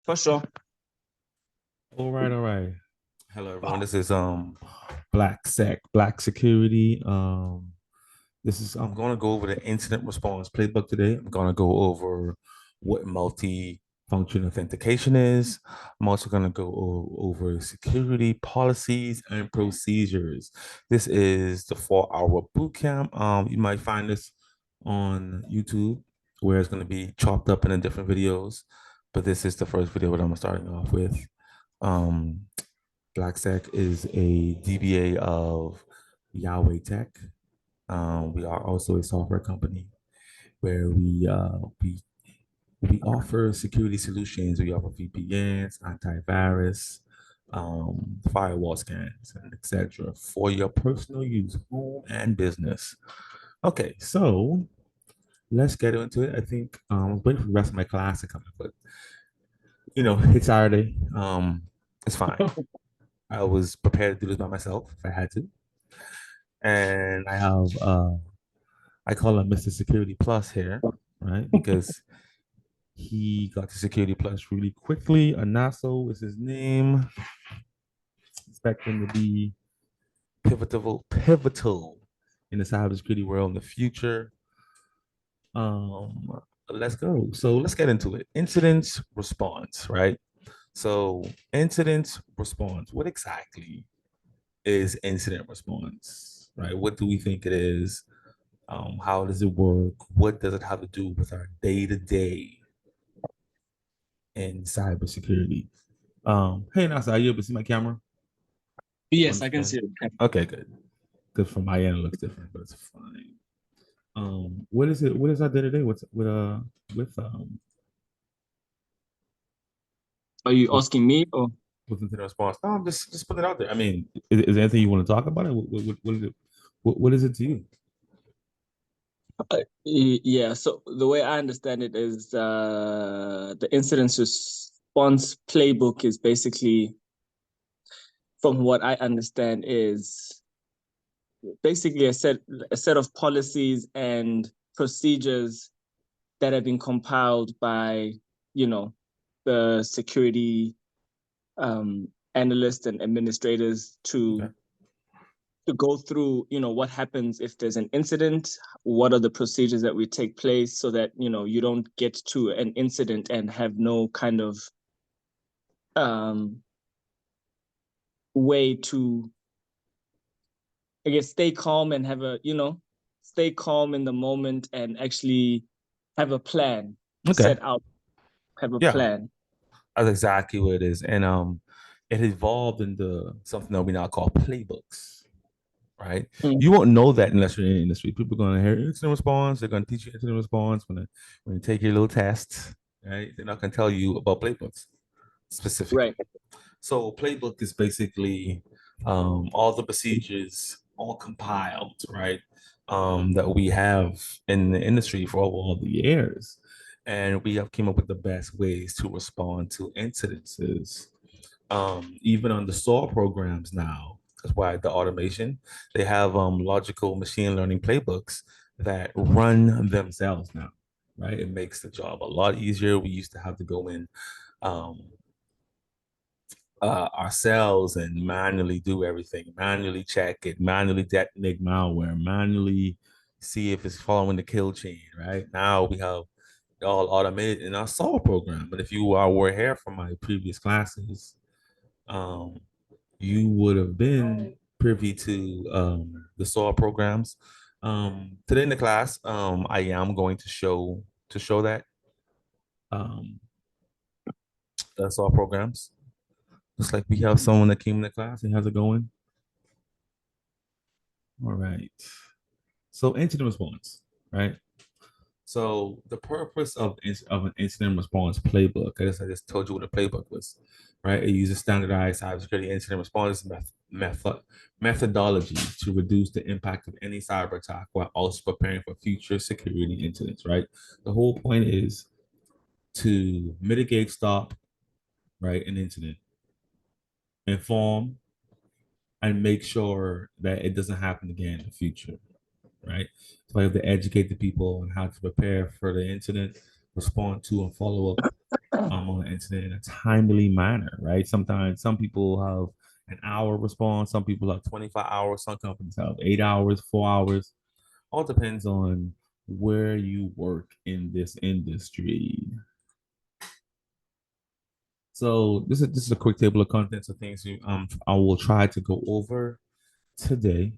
For sure. All right, all right. Hello, everyone. This is Black Security. This is I'm going to go over the incident response playbook today. I'm going to go over what multi-function authentication is. I'm also going to go over security policies and procedures. This is the 4-hour boot camp. You might find this on YouTube, where it's going to be chopped up into different videos, but this is the first video that I'm starting off with. Um, BlackSec is a DBA of Yahweh Tech. We are also a software company where we offer security solutions. We offer VPNs, antivirus, firewall scans, and etc. for your personal use, home and business. Okay, so let's get into it. I think I'm waiting for the rest of my class to come in, but it's Saturday. It's fine. I was prepared to do this by myself if I had to. And I call him Mr. Security Plus here, right? Because he got to Security Plus really quickly. Anaso is his name. Expect him to be pivotal in the cybersecurity world in the future. Um, let's go. So let's get into it. Incident response, right? So incident response. What exactly is incident response, right? What do we think it is? How does it work? What does it have to do with our day to day in cybersecurity? Hey, Nasa, are you able to see my camera on Yes, the I can screen? see it. Okay, good. Good. From my end, it looks different, but it's fine. What is it? What is our day to day? What's with Are you with asking me or? with incident response? No, I'm just putting it out there. I mean, is there anything you want to talk about it? What is it? What is it to you? Yeah, so the way I understand it is the incident response playbook is basically, from what I understand, is basically a set of policies and procedures that have been compiled by, you know, the security analysts and administrators Okay. to go through, what happens if there's an incident, what are the procedures that we take place so that, you don't get to an incident and have no kind of um, way to, I guess, stay calm and stay calm in the moment and actually have a plan, Okay. set out, have a Yeah, plan. that's exactly what it is, and it evolved into something that we now call playbooks, right? Mm. You won't know that unless you're in the industry. People are going to hear incident response. They're going to teach you incident response when you take your little tests, right? They're not going to tell you about playbooks specifically. Right. So playbook is basically all the procedures all compiled, right? That we have in the industry for all the years. And we have came up with the best ways to respond to incidences. Even on the SOAR programs now, that's why the automation, they have logical machine learning playbooks that run themselves now, right? It makes the job a lot easier. We used to have to go in um, ourselves and manually do everything, manually check it, manually detonate malware, manually see if it's following the kill chain, right? Now we have it all automated in our SOAR program. But if you were here from my previous classes, um, you would have been privy to the SOAR programs. Today in the class, I am going to show that um, the SOAR programs. Just like we have someone that came in the class and how's it going? All right. So incident response, right? So the purpose of an incident response playbook, I just told you what a playbook was, right? It uses standardized cybersecurity incident response methodology to reduce the impact of any cyber attack while also preparing for future security incidents, right? The whole point is to mitigate, stop, right, an incident, inform, and make sure that it doesn't happen again in the future, right? So I have to educate the people on how to prepare for the incident, respond to, and follow up on the internet in a timely manner, right? Sometimes some people have an hour response, some people have 24 hours, some companies have 8 hours, 4 hours. All depends on where you work in this industry. So this is a quick table of contents of things I will try to go over today.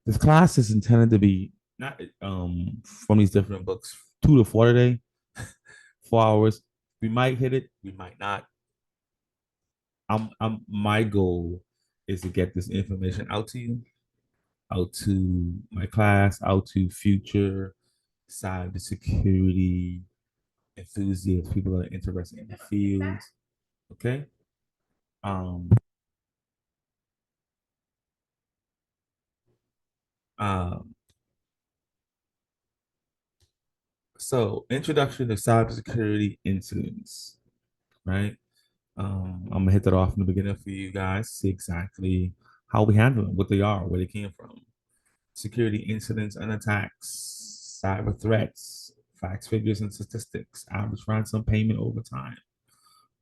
This class is intended to be not from these different books, 2 to 4 today, 4 hours. We might hit it, we might not. My goal is to get this information out to you, out to my class, out to future cybersecurity enthusiasts, people that are interested in the field. Okay. Um, um, so introduction to cybersecurity incidents, right? I'm gonna hit that off in the beginning for you guys, see exactly how we handle them, what they are, where they came from. Security incidents and attacks, cyber threats, facts, figures, and statistics, average ransom payment over time,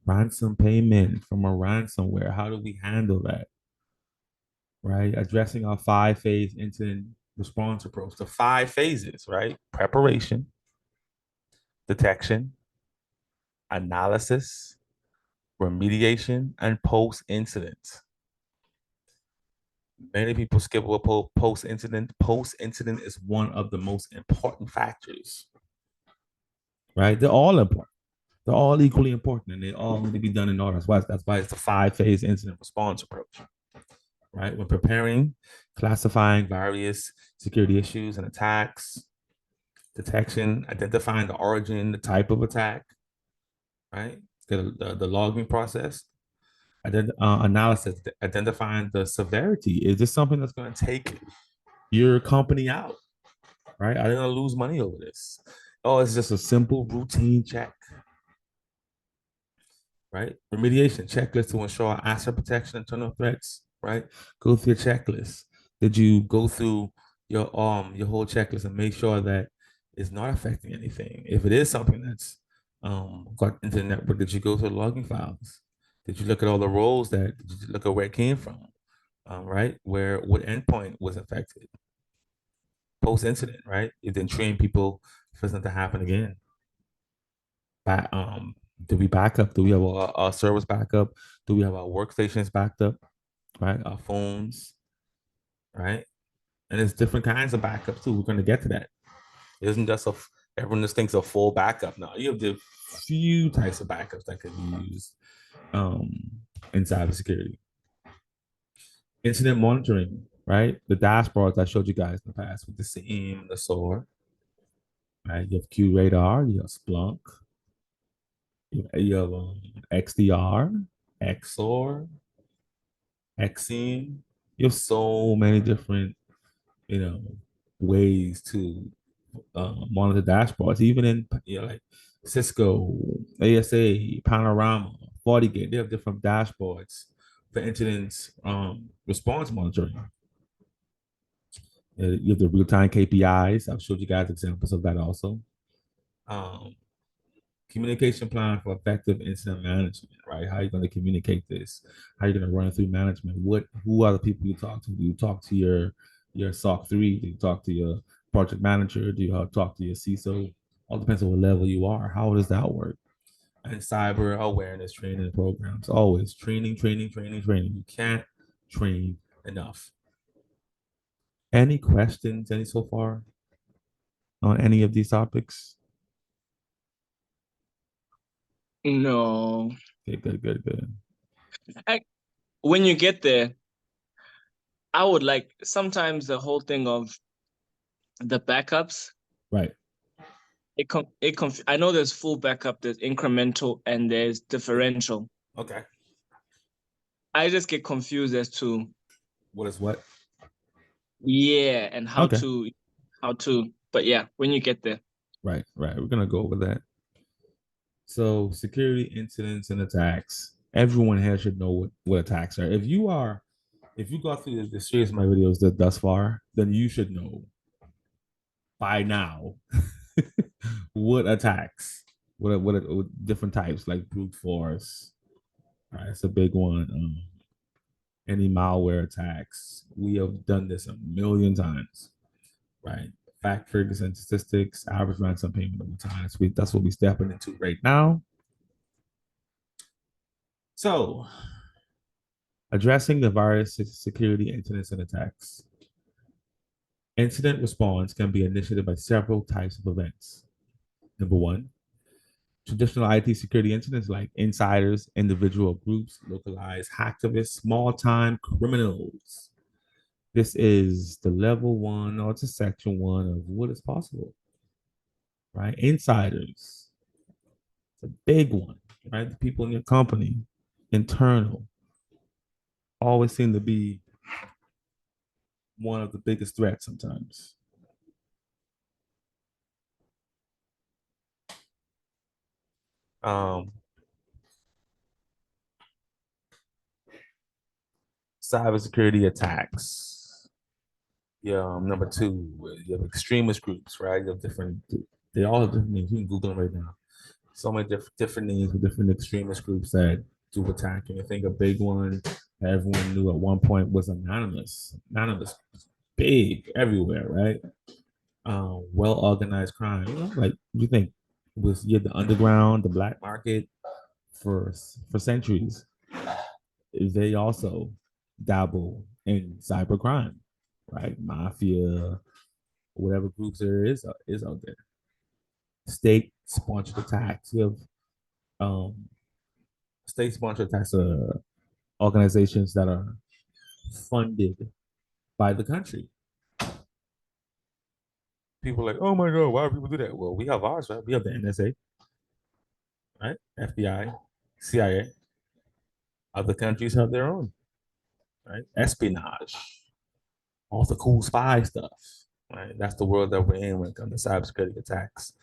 ransom payment from a ransomware. How do we handle that? Right? Addressing our 5 phase incident response approach. The 5 phases, right? Preparation, detection, analysis, remediation, and post incident. Many people skip over post incident. Post incident is one of the most important factors, right? They're all important. They're all equally important, and they all need to be done in order. That's why it's the 5 phase incident response approach, right? When preparing, classifying various security issues and attacks, detection, identifying the origin, the type of attack, right? The logging process, analysis, identifying the severity. Is this something that's going to take your company out, right? Are they going to lose money over this? Oh, it's just a simple routine check, right? Remediation checklist to ensure asset protection, internal threats, right? Go through your checklist. Did you go through your whole checklist and make sure that it's not affecting anything? If it is something that's got into the network, did you go through the logging files? Did you look at all the roles did you look at where it came from? Right? Where what endpoint was affected? Post incident, right? You then train people for something to happen again. Do we back up? Do we have our service backup? Do we have our workstations backed up? Right, our phones, right? And there's different kinds of backups too. We're going to get to that. It isn't just everyone just thinks a full backup. No, you have the few types of backups that can be used um, in cybersecurity. Incident monitoring, right? The dashboards I showed you guys in the past with the SIEM, the SOAR, right? You have QRadar, you have Splunk, you have XDR, XOR, XSIEM. You have so many different, you know, ways to monitor dashboards, even in like Cisco, ASA, Panorama, FortiGate. They have different dashboards for incidents response monitoring. You have the real-time KPIs. I've showed you guys examples of that also. Um, Communication plan for effective incident management, right? How are you going to communicate this? How are you going to run it through management? Who are the people you talk to? Do you talk to your SOC 3? Do you talk to your project manager? Do you talk to your CISO? All depends on what level you are. How does that work? And cyber awareness training programs. Always training, training, training, training. You can't train enough. Any questions, any so far on any of these topics? No. Okay, good, good, good. I, when you get there, I would like sometimes the whole thing of the backups. Right. I know there's full backup, there's incremental, and there's differential. Okay. I just get confused as to What is what? yeah, and Okay. but yeah, when you get there. Right, right. We're gonna go over that. So security incidents and attacks. Everyone here should know what attacks are. If you got through the series of my videos thus far, then you should know by now what attacks, what different types like brute force. Right, it's a big one. Any malware attacks. We have done this a million times, right? Fact figures and statistics, average ransom payment over time. That's what we're stepping into right now. So, addressing the virus security incidents and attacks. Incident response can be initiated by several types of events. Number one, traditional IT security incidents like insiders, individual groups, localized hacktivists, small time criminals. This is the level one or it's a section one of what is possible, right? Insiders, it's a big one, right? The people in your company, internal, always seem to be one of the biggest threats sometimes. Um, Cybersecurity attacks. Yeah, number two, you have extremist groups, right? You have different, they all have different names. You can Google them right now. So many different names with different extremist groups that do attack. And I think a big one that everyone knew at one point was Anonymous. Anonymous, big everywhere, right? Well organized crime. You know, like you think was you had the underground, the black market for centuries. They also dabble in cyber crime, right? Mafia, whatever groups there is out there. State sponsored attacks. You have state sponsored attacks are organizations that are funded by the country. People are like, oh my God, why do people do that? Well, we have ours, right? We have the NSA, right? FBI, CIA. Other countries have their own, right? Espionage, all the cool spy stuff, right? That's the world that we're in when it comes to cybersecurity attacks.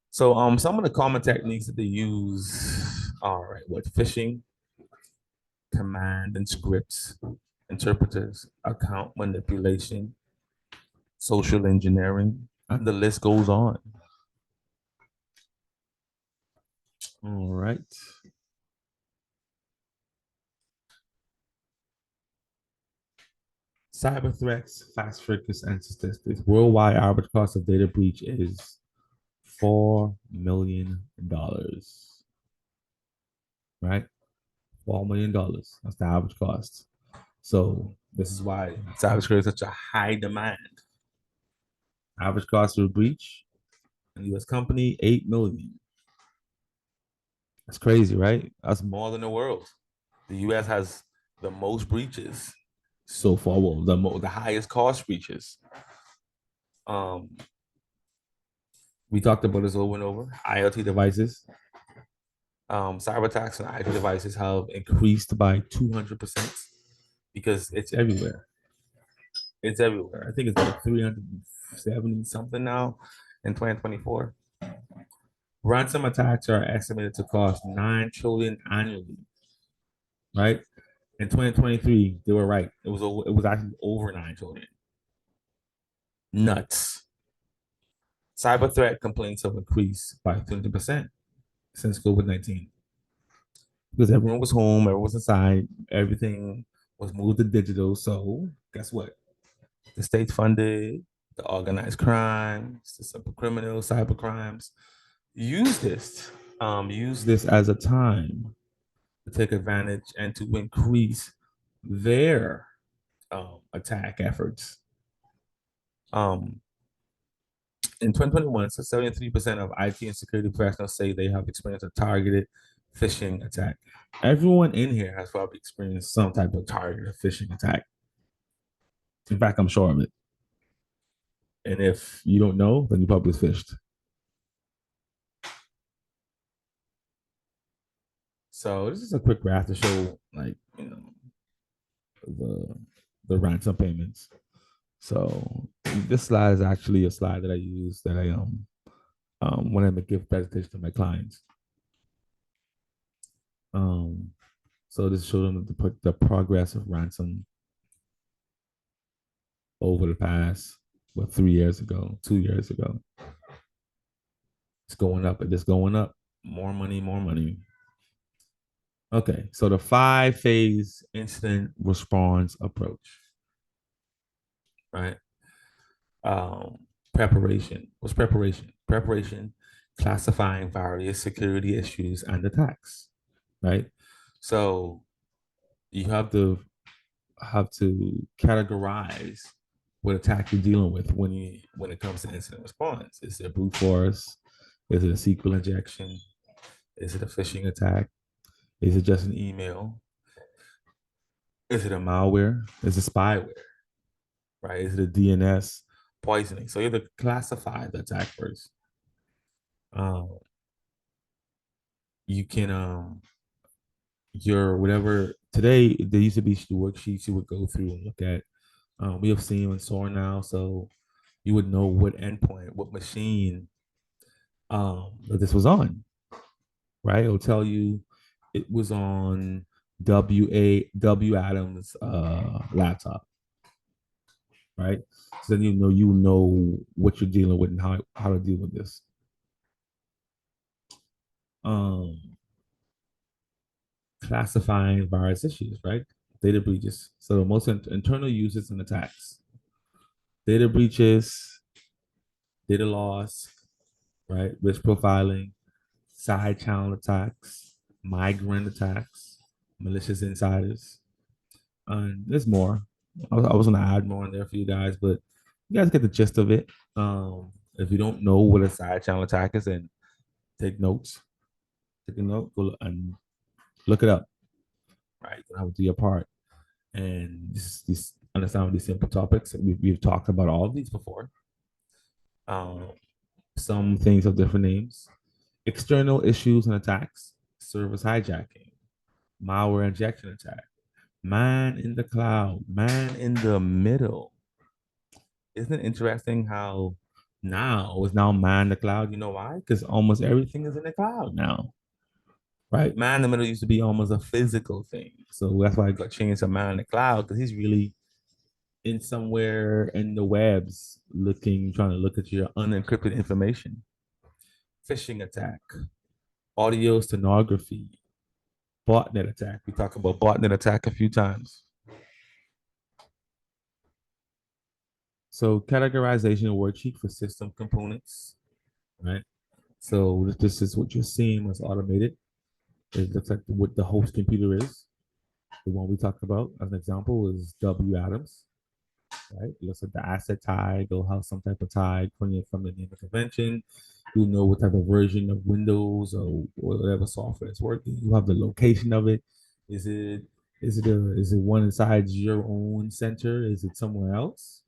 So, some of the common techniques that they use are right, what phishing, command and scripts, interpreters, account manipulation, social engineering, and the list goes on. All right. Cyber threats, fast figures, and statistics. Worldwide average cost of data breach is $4 million. Right? $4 million. That's the average cost. So this is why cybersecurity is such a high demand. Average cost of a breach in the US company, 8 million. That's crazy, right? That's more than the world. The US has the most breaches so far. Well, the highest cost breaches. Um, we talked about this over and over. IoT devices, cyber attacks on IoT devices have increased by 200% because it's everywhere. It's everywhere. I think it's like 370 something now in 2024. Ransom attacks are estimated to cost 9 trillion annually, right? In 2023, they were right. It was actually over 9 trillion. Nuts. Cyber threat complaints have increased by 30% since COVID-19 because everyone was home, everyone was inside, everything was moved to digital. So guess what? The state funded the organized crimes, the super criminals, cyber crimes. Use this as a time to take advantage and to increase their attack efforts. Um, in 2021, so 73% of IT and security professionals say they have experienced a targeted phishing attack. Everyone in here has probably experienced some type of targeted phishing attack. In fact, I'm sure of it. And if you don't know, then you probably phished. So this is a quick graph to show, like, the the ransom payments. So this slide is actually a slide that I use that I when I give presentation to my clients. So this shows them the progress of ransom over the past 3 years ago, 2 years ago. It's going up. It is going up. More money, more money. Okay, so the 5-phase incident response approach, right? Um, Preparation. What's preparation? Preparation, classifying various security issues and attacks, right? So you have to categorize what attack you're dealing with when it comes to incident response. Is it brute force? Is it a SQL injection? Is it a phishing attack? Is it just an email? Is it a malware? Is it spyware? Right? Is it a DNS poisoning? So you have to classify the attack first. You can your whatever today there used to be the worksheets you would go through and look at. We have SIEM and SOAR now, so you would know what endpoint, what machine that this was on, right? It'll tell you it was on W Adams laptop, right? So then you know what you're dealing with and how to deal with this. Classifying virus issues, right? Data breaches. So most internal uses and attacks. Data breaches, data loss, right? Risk profiling, side channel attacks, migrant attacks, malicious insiders. And there's more. I was going to add more in there for you guys, but you guys get the gist of it. If you don't know what a side channel attack is, then take notes. Take a note, go and look it up. Right, you have to do your part. And this understand these simple topics. We've talked about all of these before. Some things have different names. External issues and attacks, service hijacking, malware injection attack, man in the cloud, man in the middle. Isn't it interesting how now is now man in the cloud? You know why? Because almost everything is in the cloud now. Right? Man in the middle used to be almost a physical thing. So that's why I got changed to man in the cloud, because he's really in somewhere in the webs trying to look at your unencrypted information. Phishing attack, audio stenography, botnet attack. We talked about botnet attack a few times. So categorization worksheet for system components, right? So this is what you're seeing was automated. It looks like what the host computer is. The one we talked about as an example is W Adams, right? It looks like the asset tag. They'll have some type of tag from the name of convention. You'll know what type of version of Windows or whatever software is working. You have the location of it. Is it one inside your own center? Is it somewhere else?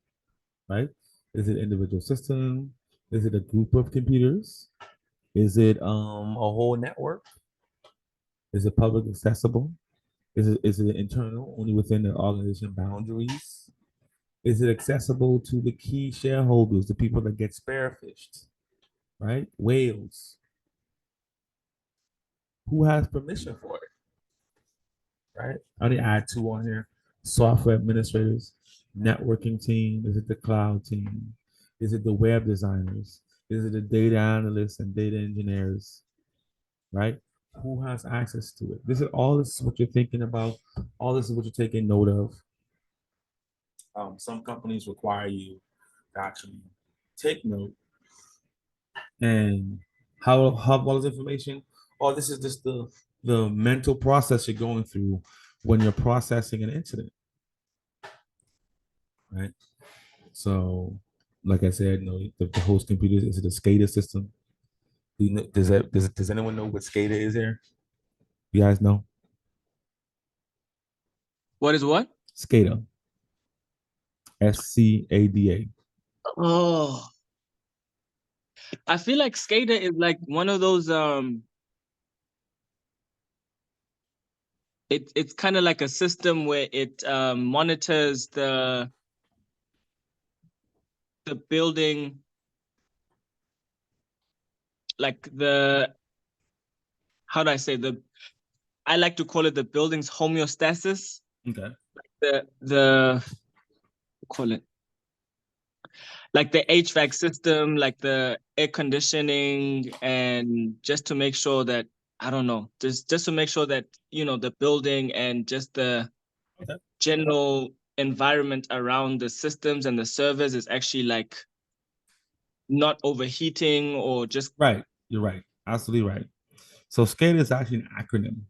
Right? Is it individual system? Is it a group of computers? Is it a whole network? Is it public accessible? Is it internal, only within the organization boundaries? Is it accessible to the key shareholders, the people that get spearfished, right? Whales. Who has permission for it, right? I only add two on here. Software administrators, networking team. Is it the cloud team? Is it the web designers? Is it the data analysts and data engineers, right? Who has access to it? This is what you're thinking about. All this is what you're taking note of. Some companies require you to actually take note and how all this information. Oh, this is just the mental process you're going through when you're processing an incident, right? So, like I said, the host computer is it a SCADA system? Does anyone know what SCADA is here? You guys know? What is what? SCADA. SCADA. Oh, I feel like SCADA is like one of those it's kind of like a system where it monitors the building, like how do I say, I like to call it the building's homeostasis. Okay. The call it, like the HVAC system, like the air conditioning, and just to make sure that, I don't know, just to make sure that, the building and just the Okay. general environment around the systems and the servers is actually like not overheating or just Right. You're right. Absolutely right. So SCADA is actually an acronym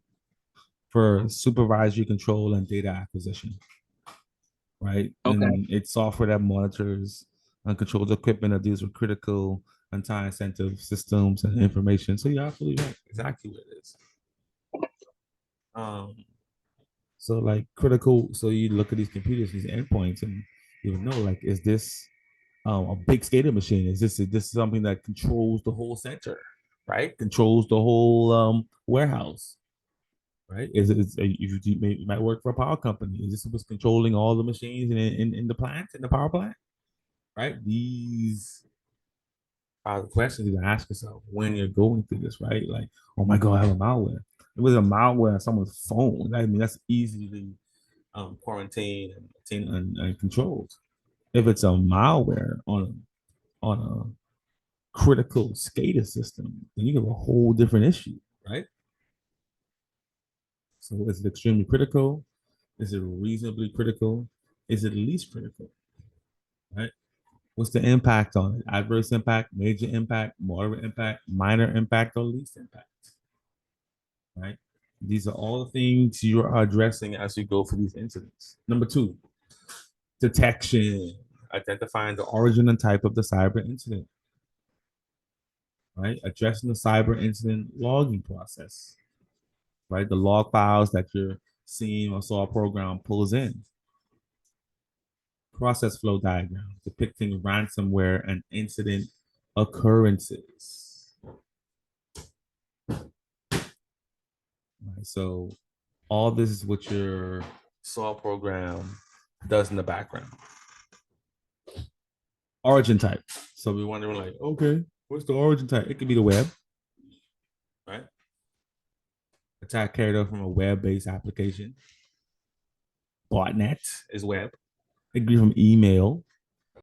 for supervisory control and data acquisition, right? okay. And it's software that monitors and controls equipment that deals with critical and time sensitive systems and information. So you're absolutely right. Exactly what it is. Um, so like critical, so you look at these computers, these endpoints, and you know, like, is this a big SCADA machine? Is this something that controls the whole center, right? Controls the whole warehouse, right? You might work for a power company. Is this what's controlling all the machines in the plant, in the power plant, right? These are the questions you ask yourself when you're going through this, right? Like, oh my God, I have a malware. It was a malware on someone's phone. I mean, that's easily quarantined and controlled. If it's a malware on a critical SCADA system, then you have a whole different issue, right? So is it extremely critical? Is it reasonably critical? Is it least critical? Right? What's the impact on it? Adverse impact, major impact, moderate impact, minor impact, or least impact? Right? These are all the things you are addressing as you go through these incidents. Number two, detection, identifying the origin and type of the cyber incident. Right? Addressing the cyber incident logging process. Right? The log files that your SIEM or SOAR program pulls in. Process flow diagram depicting ransomware and incident occurrences. Right, so all this is what your SOAR program does in the background. Origin type. So we're wondering, like, okay, what's the origin type? It could be the web, right? Attack carried out from a web-based application. Botnet is web. It could be from email.